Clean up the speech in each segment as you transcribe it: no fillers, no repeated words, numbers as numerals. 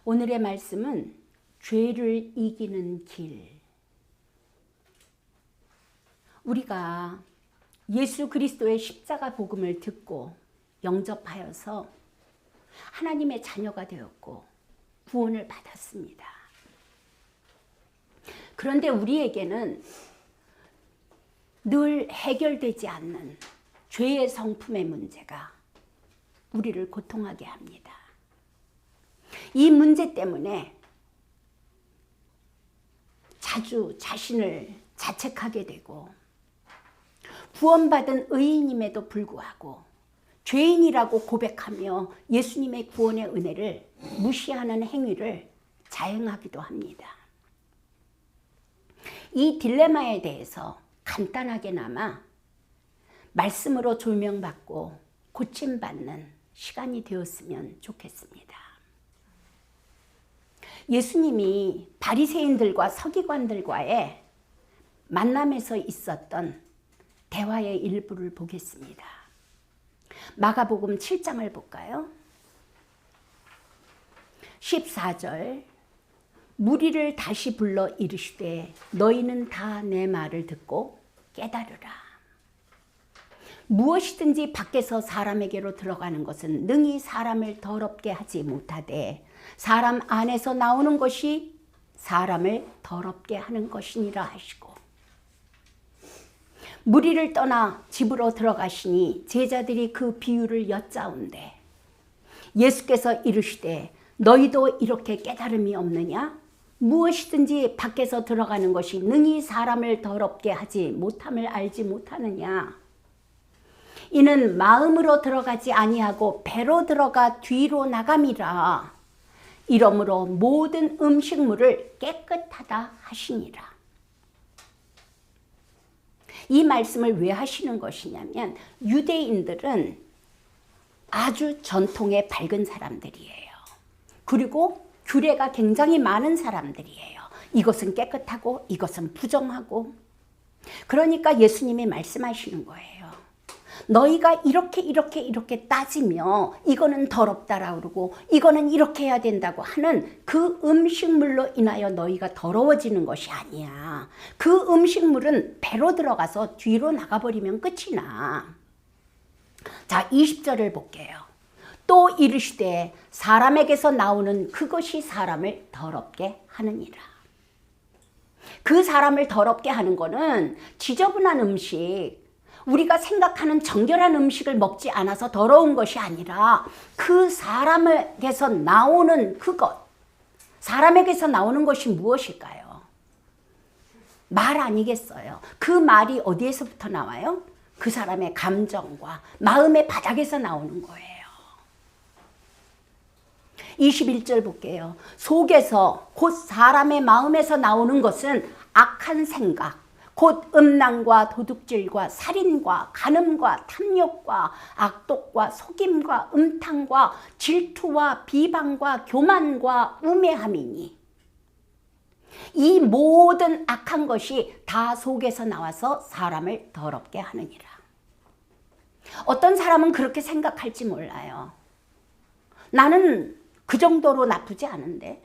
오늘의 말씀은 죄를 이기는 길. 우리가 예수 그리스도의 십자가 복음을 듣고 영접하여서 하나님의 자녀가 되었고 구원을 받았습니다. 그런데 우리에게는 늘 해결되지 않는 죄의 성품의 문제가 우리를 고통하게 합니다. 이 문제 때문에 자주 자신을 자책하게 되고 구원받은 의인임에도 불구하고 죄인이라고 고백하며 예수님의 구원의 은혜를 무시하는 행위를 자행하기도 합니다. 이 딜레마에 대해서 간단하게나마 말씀으로 조명받고 고침받는 시간이 되었으면 좋겠습니다. 예수님이 바리새인들과 서기관들과의 만남에서 있었던 대화의 일부를 보겠습니다. 마가복음 7장을 볼까요? 14절 무리를 다시 불러 이르시되 너희는 다 내 말을 듣고 깨달으라. 무엇이든지 밖에서 사람에게로 들어가는 것은 능히 사람을 더럽게 하지 못하되 사람 안에서 나오는 것이 사람을 더럽게 하는 것이니라 하시고, 무리를 떠나 집으로 들어가시니 제자들이 그 비유를 여짜온대 예수께서 이르시되 너희도 이렇게 깨달음이 없느냐? 무엇이든지 밖에서 들어가는 것이 능히 사람을 더럽게 하지 못함을 알지 못하느냐? 이는 마음으로 들어가지 아니하고 배로 들어가 뒤로 나감이라. 이러므로 모든 음식물을 깨끗하다 하시니라. 이 말씀을 왜 하시는 것이냐면 유대인들은 아주 전통에 밝은 사람들이에요. 그리고 규례가 굉장히 많은 사람들이에요. 이것은 깨끗하고 이것은 부정하고. 그러니까 예수님이 말씀하시는 거예요. 너희가 이렇게 따지며 이거는 더럽다라고 그러고 이거는 이렇게 해야 된다고 하는 그 음식물로 인하여 너희가 더러워지는 것이 아니야. 그 음식물은 배로 들어가서 뒤로 나가버리면 끝이 나. 자, 20절을 볼게요. 또 이르시되 사람에게서 나오는 그것이 사람을 더럽게 하느니라. 그 사람을 더럽게 하는 거는 지저분한 음식, 우리가 생각하는 정결한 음식을 먹지 않아서 더러운 것이 아니라 그 사람에게서 나오는 그것, 사람에게서 나오는 것이 무엇일까요? 말 아니겠어요? 그 말이 어디에서부터 나와요? 그 사람의 감정과 마음의 바닥에서 나오는 거예요. 21절 볼게요. 속에서 곧 사람의 마음에서 나오는 것은 악한 생각, 곧 음란과 도둑질과 살인과 간음과 탐욕과 악독과 속임과 음탕과 질투와 비방과 교만과 우매함이니 이 모든 악한 것이 다 속에서 나와서 사람을 더럽게 하느니라. 어떤 사람은 그렇게 생각할지 몰라요. 나는 그 정도로 나쁘지 않은데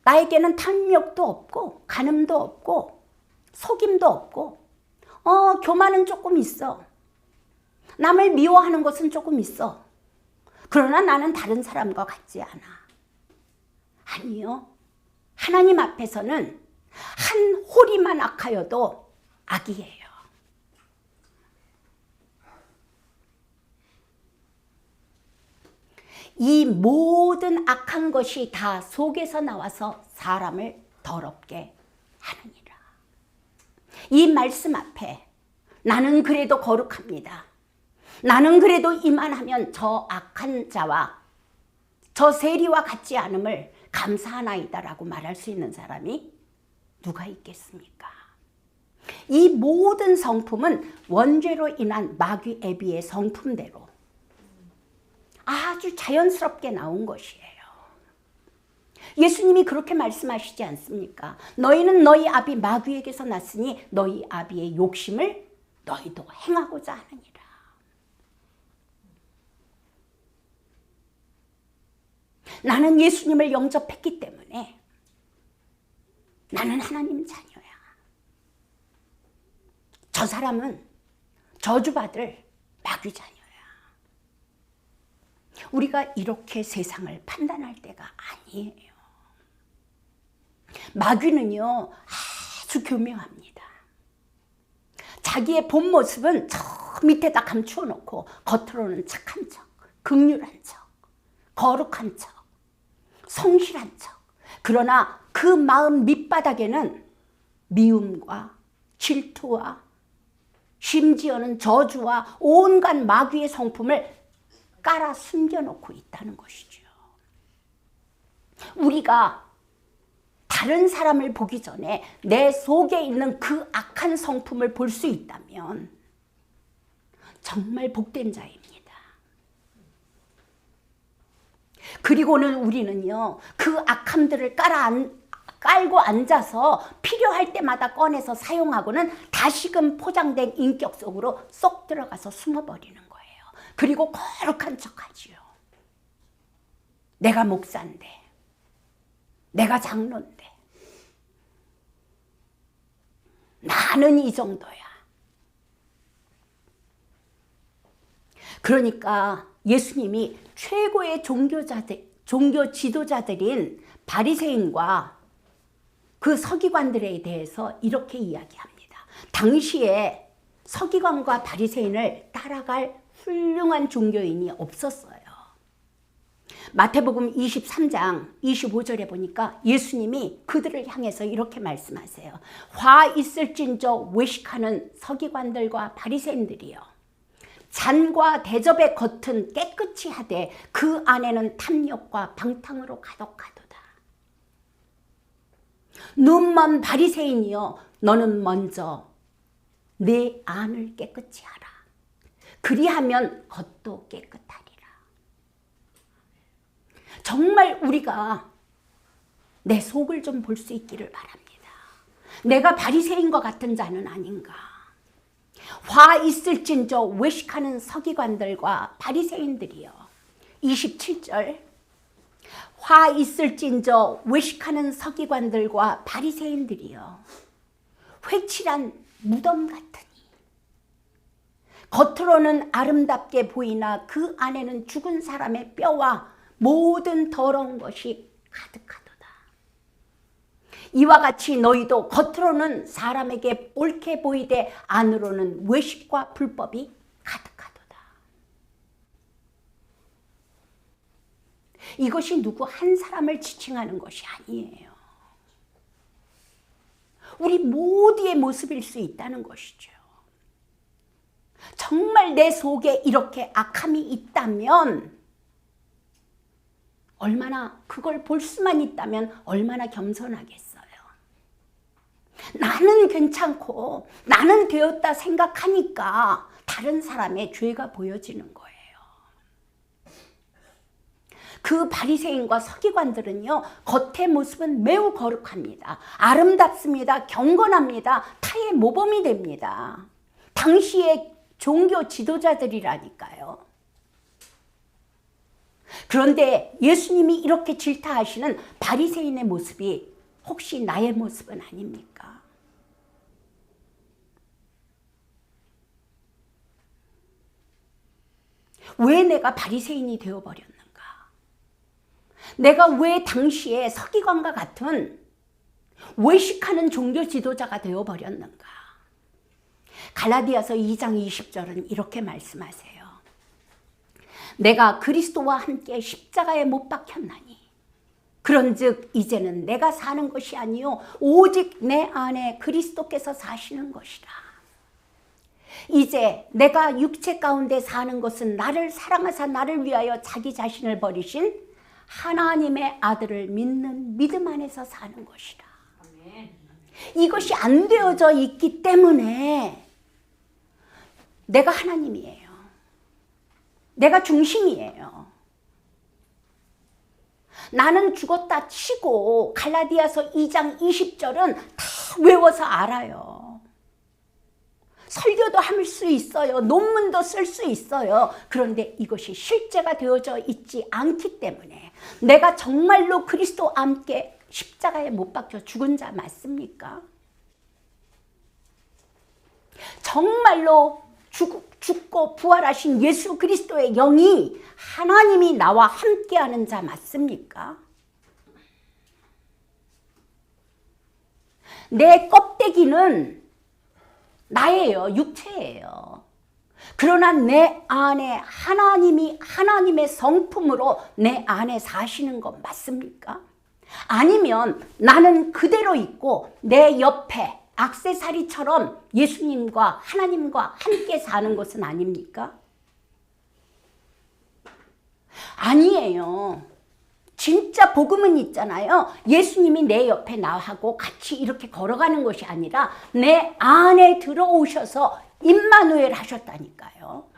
나에게는 탐욕도 없고 간음도 없고 속임도 없고 교만은 조금 있어. 남을 미워하는 것은 조금 있어. 그러나 나는 다른 사람과 같지 않아. 아니요. 하나님 앞에서는 한 홀이만 악하여도 악이에요. 이 모든 악한 것이 다 속에서 나와서 사람을 더럽게 하느니라. 이 말씀 앞에 나는 그래도 거룩합니다. 나는 그래도 이만하면 저 악한 자와 저 세리와 같지 않음을 감사하나이다라고 말할 수 있는 사람이 누가 있겠습니까? 이 모든 성품은 원죄로 인한 마귀 애비의 성품대로 아주 자연스럽게 나온 것이에요. 예수님이 그렇게 말씀하시지 않습니까? 너희는 너희 아비 마귀에게서 났으니 너희 아비의 욕심을 너희도 행하고자 하느니라. 나는 예수님을 영접했기 때문에 나는 하나님 자녀야. 저 사람은 저주받을 마귀 자녀야. 우리가 이렇게 세상을 판단할 때가 아니에요. 마귀는요, 아주 교묘합니다. 자기의 본 모습은 저 밑에다 감추어 놓고 겉으로는 착한 척, 긍휼한 척, 거룩한 척, 성실한 척. 그러나 그 마음 밑바닥에는 미움과 질투와 심지어는 저주와 온갖 마귀의 성품을 깔아 숨겨놓고 있다는 것이죠. 우리가 다른 사람을 보기 전에 내 속에 있는 그 악한 성품을 볼 수 있다면 정말 복된 자입니다. 그리고는 우리는요, 그 악함들을 깔고 앉아서 필요할 때마다 꺼내서 사용하고는 다시금 포장된 인격 속으로 쏙 들어가서 숨어버리는 거예요. 그리고 거룩한 척하지요. 내가 목사인데, 내가 장로인데, 나는 이 정도야. 그러니까 예수님이 최고의 종교 지도자들인 바리새인과 그 서기관들에 대해서 이렇게 이야기합니다. 당시에 서기관과 바리새인을 따라갈 훌륭한 종교인이 없었어요. 마태복음 23장 25절에 보니까 예수님이 그들을 향해서 이렇게 말씀하세요. 화 있을진저 외식하는 서기관들과 바리새인들이여, 잔과 대접의 겉은 깨끗이 하되 그 안에는 탐욕과 방탕으로 가득하도다. 눈먼 바리새인이여, 너는 먼저 내 안을 깨끗이 하라. 그리하면 겉도 깨끗하리라. 정말 우리가 내 속을 좀 볼 수 있기를 바랍니다. 내가 바리새인과 같은 자는 아닌가. 화 있을진저 외식하는 서기관들과 바리새인들이여. 27절. 화 있을진저 외식하는 서기관들과 바리새인들이여, 회칠한 무덤 같으니 겉으로는 아름답게 보이나 그 안에는 죽은 사람의 뼈와 모든 더러운 것이 가득하도다. 이와 같이 너희도 겉으로는 사람에게 옳게 보이되 안으로는 외식과 불법이 가득하도다. 이것이 누구 한 사람을 지칭하는 것이 아니에요. 우리 모두의 모습일 수 있다는 것이죠. 정말 내 속에 이렇게 악함이 있다면, 얼마나 그걸 볼 수만 있다면 얼마나 겸손하겠어요. 나는 괜찮고 나는 되었다 생각하니까 다른 사람의 죄가 보여지는 거예요. 그 바리새인과 서기관들은요, 겉의 모습은 매우 거룩합니다. 아름답습니다. 경건합니다. 타의 모범이 됩니다. 당시의 종교 지도자들이라니까요. 그런데 예수님이 이렇게 질타하시는 바리새인의 모습이 혹시 나의 모습은 아닙니까? 왜 내가 바리새인이 되어버렸는가? 내가 왜 당시에 서기관과 같은 외식하는 종교 지도자가 되어버렸는가? 갈라디아서 2장 20절은 이렇게 말씀하세요. 내가 그리스도와 함께 십자가에 못 박혔나니 그런즉 이제는 내가 사는 것이 아니요 오직 내 안에 그리스도께서 사시는 것이라. 이제 내가 육체 가운데 사는 것은 나를 사랑하사 나를 위하여 자기 자신을 버리신 하나님의 아들을 믿는 믿음 안에서 사는 것이라. 이것이 안 되어져 있기 때문에 내가 하나님이에요. 내가 중심이에요. 나는 죽었다 치고 갈라디아서 2장 20절은 다 외워서 알아요. 설교도 할 수 있어요. 논문도 쓸 수 있어요. 그런데 이것이 실제가 되어져 있지 않기 때문에 내가 정말로 그리스도와 함께 십자가에 못 박혀 죽은 자 맞습니까? 정말로 죽고 부활하신 예수 그리스도의 영이 하나님이 나와 함께하는 자 맞습니까? 내 껍데기는 나예요. 육체예요. 그러나 내 안에 하나님이 하나님의 성품으로 내 안에 사시는 것 맞습니까? 아니면 나는 그대로 있고 내 옆에 액세서리처럼 예수님과 하나님과 함께 사는 것은 아닙니까? 아니에요. 진짜 복음은 있잖아요. 예수님이 내 옆에 나하고 같이 이렇게 걸어가는 것이 아니라 내 안에 들어오셔서 임마누엘 하셨다니까요.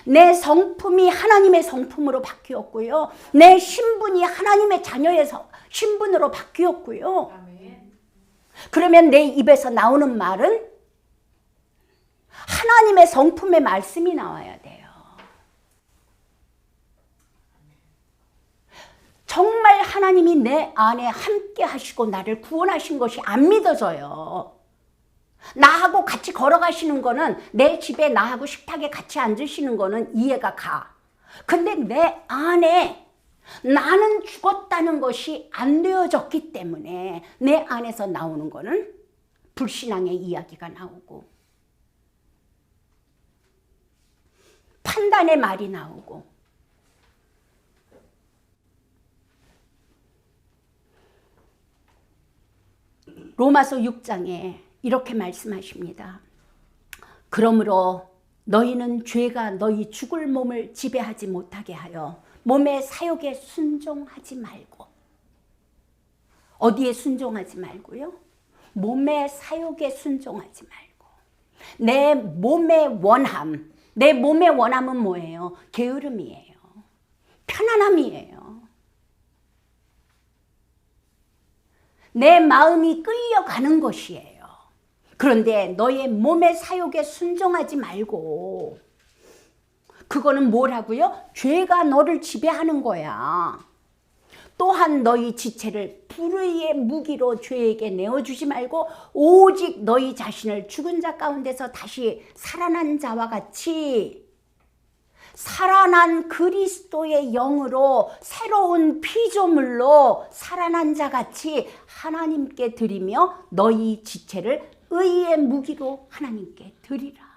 내 성품이 하나님의 성품으로 바뀌었고요. 내 신분이 하나님의 자녀의 신분으로 바뀌었고요. 그러면 내 입에서 나오는 말은 하나님의 성품의 말씀이 나와야 돼요. 정말 하나님이 내 안에 함께 하시고 나를 구원하신 것이 안 믿어져요. 나하고 같이 걸어가시는 거는, 내 집에 나하고 식탁에 같이 앉으시는 거는 이해가 가. 근데 내 안에 나는 죽었다는 것이 안 되어졌기 때문에 내 안에서 나오는 거는 불신앙의 이야기가 나오고 판단의 말이 나오고 로마서 6장에 이렇게 말씀하십니다. 그러므로 너희는 죄가 너희 죽을 몸을 지배하지 못하게 하여 몸의 사욕에 순종하지 말고. 어디에 순종하지 말고요? 몸의 사욕에 순종하지 말고. 내 몸의 원함, 내 몸의 원함은 뭐예요? 게으름이에요. 편안함이에요. 내 마음이 끌려가는 것이에요. 그런데 너의 몸의 사욕에 순종하지 말고, 그거는 뭐라고요? 죄가 너를 지배하는 거야. 또한 너희 지체를 불의의 무기로 죄에게 내어주지 말고 오직 너희 자신을 죽은 자 가운데서 다시 살아난 자와 같이 살아난 그리스도의 영으로 새로운 피조물로 살아난 자 같이 하나님께 드리며 너희 지체를 의의 무기로 하나님께 드리라.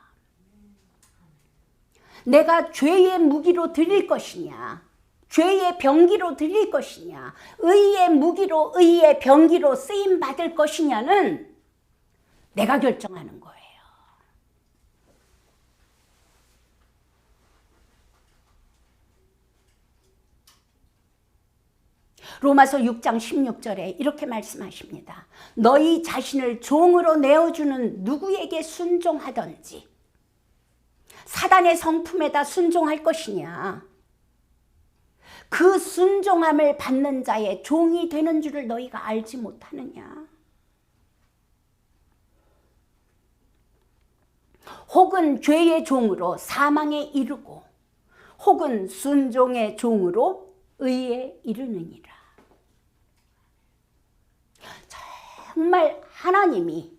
내가 죄의 무기로 드릴 것이냐, 죄의 병기로 드릴 것이냐, 의의 무기로 의의 병기로 쓰임 받을 것이냐는 내가 결정하는 거예요. 로마서 6장 16절에 이렇게 말씀하십니다. 너희 자신을 종으로 내어주는 누구에게 순종하든지 사단의 성품에다 순종할 것이냐, 그 순종함을 받는 자의 종이 되는 줄을 너희가 알지 못하느냐. 혹은 죄의 종으로 사망에 이르고 혹은 순종의 종으로 의에 이르느니라. 정말 하나님이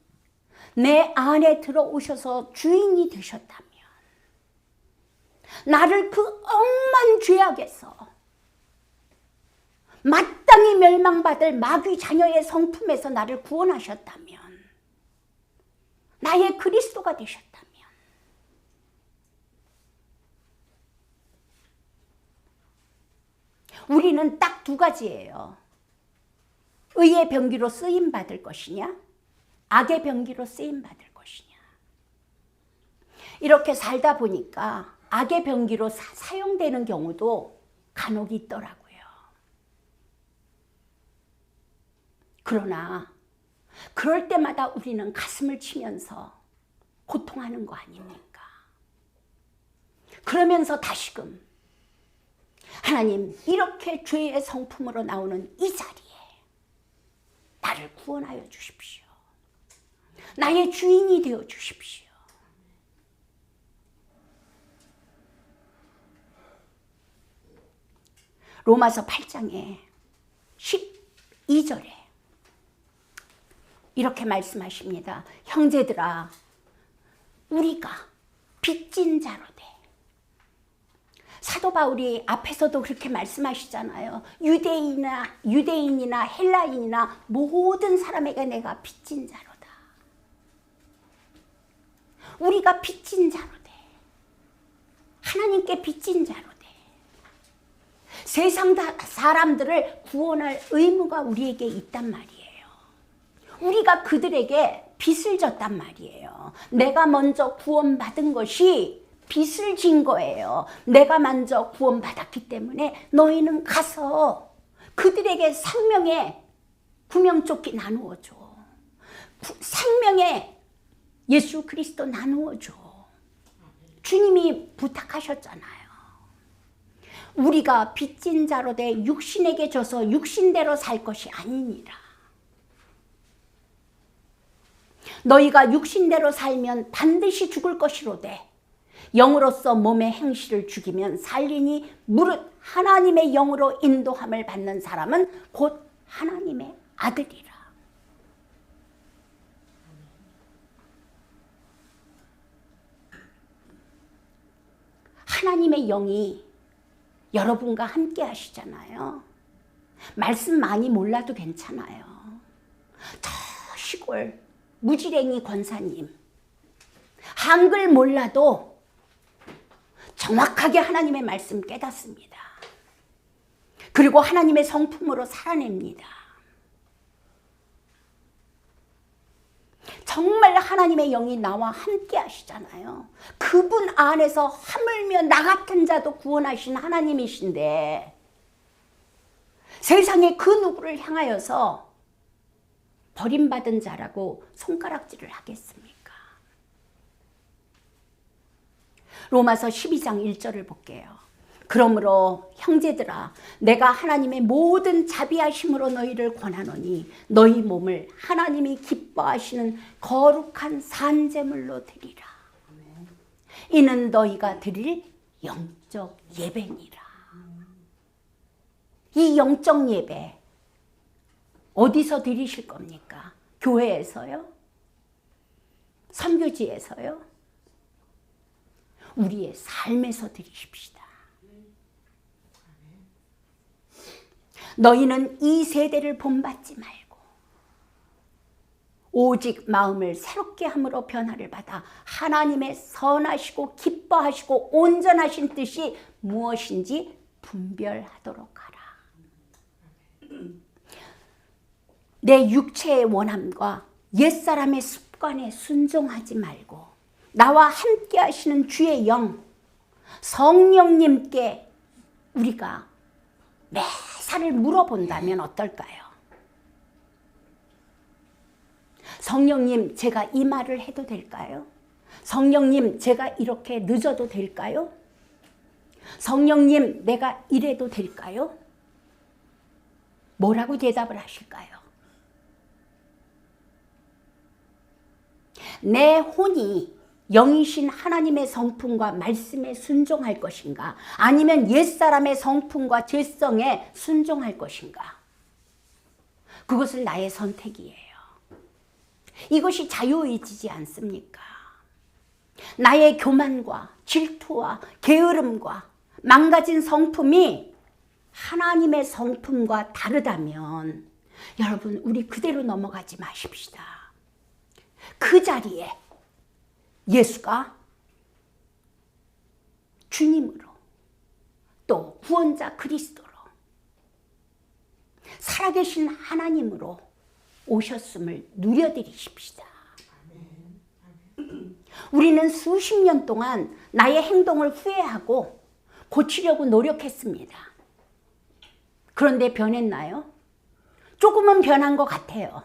내 안에 들어오셔서 주인이 되셨다면, 나를 그 억만 죄악에서 마땅히 멸망받을 마귀 자녀의 성품에서 나를 구원하셨다면, 나의 그리스도가 되셨다면, 우리는 딱 두 가지예요. 의의 병기로 쓰임 받을 것이냐, 악의 병기로 쓰임 받을 것이냐. 이렇게 살다 보니까 악의 병기로 사용되는 경우도 간혹 있더라고요. 그러나 그럴 때마다 우리는 가슴을 치면서 고통하는 거 아닙니까? 그러면서 다시금 하나님, 이렇게 죄의 성품으로 나오는 이 자리에 나를 구원하여 주십시오. 나의 주인이 되어 주십시오. 로마서 8장에 12절에 이렇게 말씀하십니다. 형제들아, 우리가 빚진 자로 돼. 사도 바울이 앞에서도 그렇게 말씀하시잖아요. 유대인이나 헬라인이나 모든 사람에게 내가 빚진 자로다. 우리가 빚진 자로 돼. 하나님께 빚진 자로 돼. 세상 사람들을 구원할 의무가 우리에게 있단 말이에요. 우리가 그들에게 빚을 졌단 말이에요. 내가 먼저 구원받은 것이 빚을 진 거예요. 내가 먼저 구원받았기 때문에 너희는 가서 그들에게 생명의 구명조끼 나누어줘. 생명의 예수 그리스도 나누어줘. 주님이 부탁하셨잖아요. 우리가 빚진 자로 돼 육신에게 져서 육신대로 살 것이 아니니라. 너희가 육신대로 살면 반드시 죽을 것이로되 영으로서 몸의 행실을 죽이면 살리니 무릇 하나님의 영으로 인도함을 받는 사람은 곧 하나님의 아들이라. 하나님의 영이 여러분과 함께 하시잖아요. 말씀 많이 몰라도 괜찮아요. 저 시골 무지랭이 권사님, 한글 몰라도 정확하게 하나님의 말씀 깨닫습니다. 그리고 하나님의 성품으로 살아냅니다. 정말 하나님의 영이 나와 함께 하시잖아요. 그분 안에서 하물며 나 같은 자도 구원하신 하나님이신데 세상에 그 누구를 향하여서 버림받은 자라고 손가락질을 하겠습니까? 로마서 12장 1절을 볼게요. 그러므로 형제들아, 내가 하나님의 모든 자비하심으로 너희를 권하노니 너희 몸을 하나님이 기뻐하시는 거룩한 산제물로 드리라. 이는 너희가 드릴 영적 예배니라. 이 영적 예배 어디서 드리실 겁니까? 교회에서요? 선교지에서요? 우리의 삶에서 드리십시다. 너희는 이 세대를 본받지 말고 오직 마음을 새롭게 함으로 변화를 받아 하나님의 선하시고 기뻐하시고 온전하신 뜻이 무엇인지 분별하도록 하라. 내 육체의 원함과 옛사람의 습관에 순종하지 말고 나와 함께 하시는 주의 영 성령님께 우리가 매사를 물어본다면 어떨까요? 성령님, 제가 이 말을 해도 될까요? 성령님, 제가 이렇게 늦어도 될까요? 성령님, 내가 이래도 될까요? 뭐라고 대답을 하실까요? 내 혼이 영이신 하나님의 성품과 말씀에 순종할 것인가? 아니면 옛사람의 성품과 죄성에 순종할 것인가? 그것은 나의 선택이에요. 이것이 자유의지지 않습니까? 나의 교만과 질투와 게으름과 망가진 성품이 하나님의 성품과 다르다면 여러분, 우리 그대로 넘어가지 마십시다. 그 자리에 예수가 주님으로 또 구원자 그리스도로 살아계신 하나님으로 오셨음을 누려드리십시다. 우리는 수십 년 동안 나의 행동을 후회하고 고치려고 노력했습니다. 그런데 변했나요? 조금은 변한 것 같아요.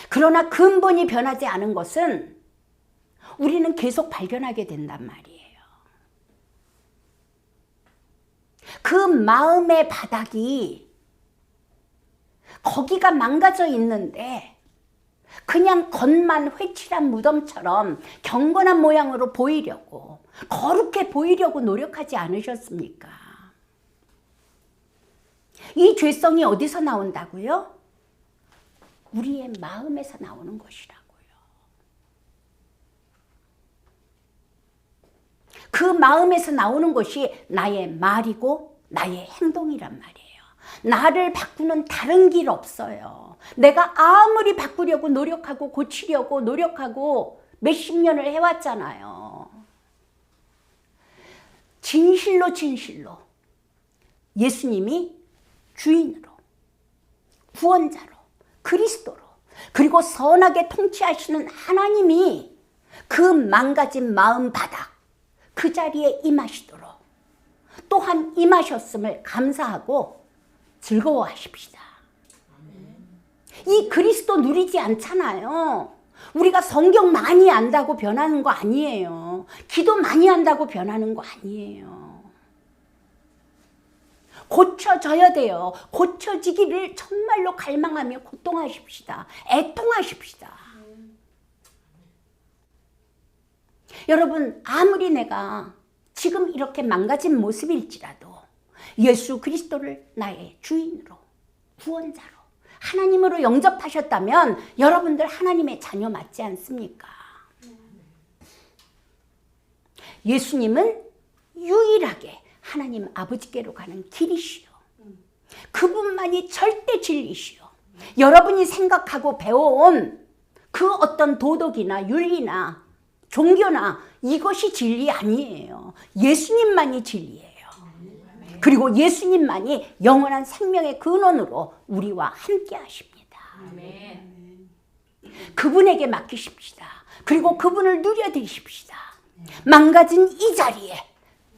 그러나 근본이 변하지 않은 것은 우리는 계속 발견하게 된단 말이에요. 그 마음의 바닥이 거기가 망가져 있는데 그냥 겉만 회칠한 무덤처럼 경건한 모양으로 보이려고, 거룩해 보이려고 노력하지 않으셨습니까? 이 죄성이 어디서 나온다고요? 우리의 마음에서 나오는 것이라고요. 그 마음에서 나오는 것이 나의 말이고 나의 행동이란 말이에요. 나를 바꾸는 다른 길 없어요. 내가 아무리 바꾸려고 노력하고 고치려고 노력하고 몇십 년을 해왔잖아요. 진실로 예수님이 주인으로, 구원자로, 그리스도로, 그리고 선하게 통치하시는 하나님이 그 망가진 마음 바닥 그 자리에 임하시도록 또한 임하셨음을 감사하고 즐거워하십시다. 이 그리스도 누리지 않잖아요. 우리가 성경 많이 안다고 변하는 거 아니에요. 기도 많이 한다고 변하는 거 아니에요. 고쳐져야 돼요. 고쳐지기를 정말로 갈망하며 고통하십시다. 애통하십시다. 여러분, 아무리 내가 지금 이렇게 망가진 모습일지라도 예수 그리스도를 나의 주인으로, 구원자로, 하나님으로 영접하셨다면 여러분들 하나님의 자녀 맞지 않습니까? 예수님은 유일하게 하나님 아버지께로 가는 길이시요. 그분만이 절대 진리시요. 여러분이 생각하고 배워온 그 어떤 도덕이나 윤리나 종교나 이것이 진리 아니에요. 예수님만이 진리예요. 그리고 예수님만이 영원한 생명의 근원으로 우리와 함께 하십니다. 그분에게 맡기십시다. 그리고 그분을 누려드리십시다. 망가진 이 자리에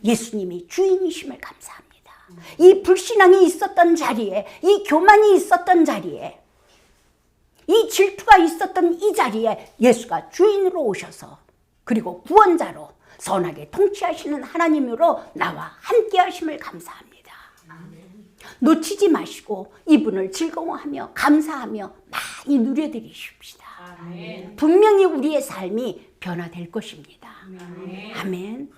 예수님이 주인이심을 감사합니다. 이 불신앙이 있었던 자리에, 이 교만이 있었던 자리에, 이 질투가 있었던 이 자리에 예수가 주인으로 오셔서 그리고 구원자로 선하게 통치하시는 하나님으로 나와 함께 하심을 감사합니다. 놓치지 마시고 이분을 즐거워하며 감사하며 많이 누려드리십시다. 분명히 우리의 삶이 변화될 것입니다. 아멘.